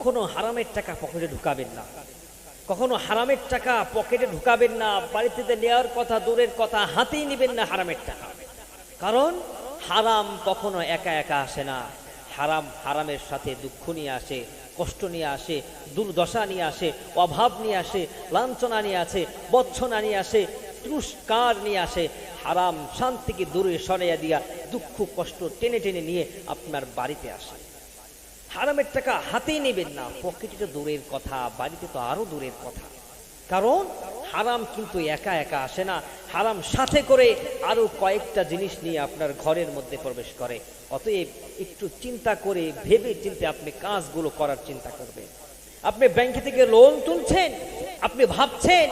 কখনো হারামের টাকা পকেটে ঢুকাবেন না, কখনো হারামের টাকা পকেটে ঢুকাবেন না। বাড়িতে নেওয়ার কথা দূরের কথা, হাতেই নেবেন না হারামের টাকা। কারণ হারাম কখনো একা একা আসে না। হারামের সাথে দুঃখ নিয়ে আসে, কষ্ট নিয়ে আসে, দুর্দশা নিয়ে আসে, অভাব নিয়ে আসে, লাঞ্ছনা নিয়ে আসে, বচ্ছনা নিয়ে আসে, তুরস্কার নিয়ে আসে। হারাম শান্তিকে দূরে সরাইয়া দিয়া দুঃখ কষ্ট টেনে টেনে নিয়ে আপনার বাড়িতে আসে। হারামের টাকা হাতেই নেবেন না, পকেটে তো দূরের কথা, বাড়িতে তো আরো দূরের কথা। কারণ হারাম কিন্তু একা একা আসে না, হারাম সাথে করে আরো কয়েকটা জিনিস নিয়ে আপনার ঘরের মধ্যে প্রবেশ করে। অতএব একটু চিন্তা করে ভেবে চিন্তে আপনি কাজগুলো করার চিন্তা করবেন। আপনি ব্যাংক থেকে লোন তুলছেন, আপনি ভাবছেন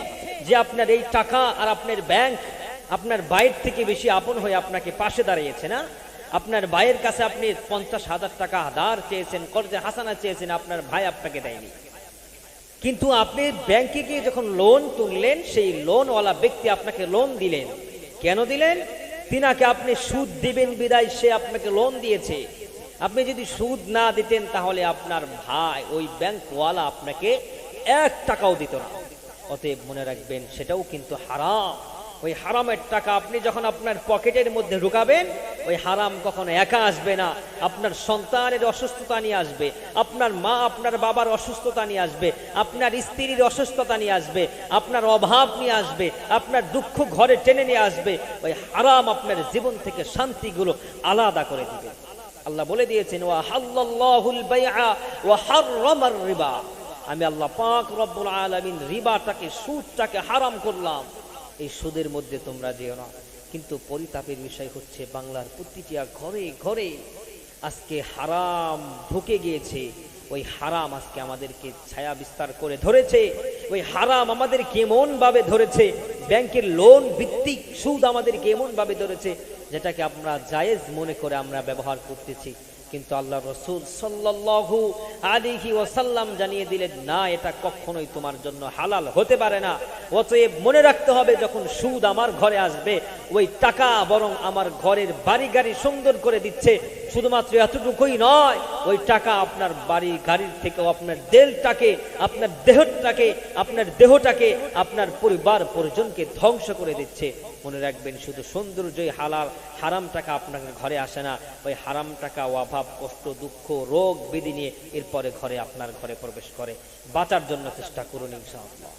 যে আপনার এই টাকা আর আপনার ব্যাংক আপনার বাইর থেকে বেশি আপন হয়ে আপনাকে পাশে দাঁড়িয়েছে না। আপনার ভাইয়ের কাছে আপনি 50,000 টাকা ধার চেয়েছেন, কর্জে হাসানা চেয়েছেন, আপনার ভাই আপনাকে দেয়নি। কিন্তু আপনি ব্যাংকে গিয়ে যখন লোন তুললেন, সেই লোনওয়ালা ব্যক্তি আপনাকে লোন দিলেন। কেন দিলেন? তিনাকে আপনি সুদ দিবেন বিদায় সে আপনাকে লোন দিয়েছে। আপনি যদি সুদ না দিতেন তাহলে আপনার ভাই ওই ব্যাংকওয়ালা আপনাকে 1 টাকাও দিত না। অতএব মনে রাখবেন, সেটাও কিন্তু হারাম। ওই হারামের টাকা আপনি যখন আপনার পকেটের মধ্যে ঢুকাবেন, ওই হারাম কখনো একা আসবে না। আপনার সন্তানের অসুস্থতা নিয়ে আসবে, আপনার মা আপনার বাবার অসুস্থতা নিয়ে আসবে, আপনার স্ত্রীর অসুস্থতা নিয়ে আসবে, আপনার অভাব নিয়ে আসবে, আপনার দুঃখ ঘরে টেনে নিয়ে আসবে। ওই হারাম আপনার জীবন থেকে শান্তিগুলো আলাদা করে দিবে। আল্লাহ বলে দিয়েছেন, ওয়া হাল্লাল্লাহুল বাইআ ওয়া হাররামার রিবা। আমি আল্লাহ পাক রব্বুল আলামিন রিবাটাকে, সুদটাকে হারাম করলাম। এই সুদের মধ্যে তোমরা যেও না। কিন্তু পরিতাপের বিষয় হচ্ছে, বাংলার প্রতিটি ঘরে ঘরে আজকে হারাম ঢুকে গিয়েছে। ওই হারাম আজকে আমাদেরকে ছায়া বিস্তার করে ধরেছে। ওই হারাম আমাদের কেমন ভাবে ধরেছে, ব্যাংকের লোন ভিত্তিক সুদ আমাদেরকে এমন ভাবে ধরেছে, যেটাকে আমরা জায়েজ মনে করে আমরা ব্যবহার করতেছি। কিন্তু আল্লাহ রাসূল সাল্লাল্লাহু আলাইহি ওয়াসাল্লাম জানিয়ে দিলেন, না, এটা কখনোই তোমার জন্য হালাল হতে পারে না। অতএব মনে রাখতে হবে, যখন সুদ আমার ঘরে আসবে, ওই টাকা বরং আমার ঘরের বাড়ি গাড়ি সুন্দর করে দিচ্ছে। শুধুমাত্র এতটুকুই নয়, ওই টাকা আপনার বাড়ি গাড়ির থেকেও আপনার দেহটাকে, আপনার দেহটাকে, আপনার পরিবার পরিজনকে ধ্বংস করে দিচ্ছে। মনে রাখবেন, শুধু সৌন্দর্যই হালাল, হারাম টাকা আপনার ঘরে আসে না। ওই হারাম টাকা অভাব, কষ্ট, দুঃখ, রোগ, ব্যাধি নিয়ে এরপরে আপনার ঘরে প্রবেশ করে। বাঁচার জন্য চেষ্টা করুন ইনশাআল্লাহ।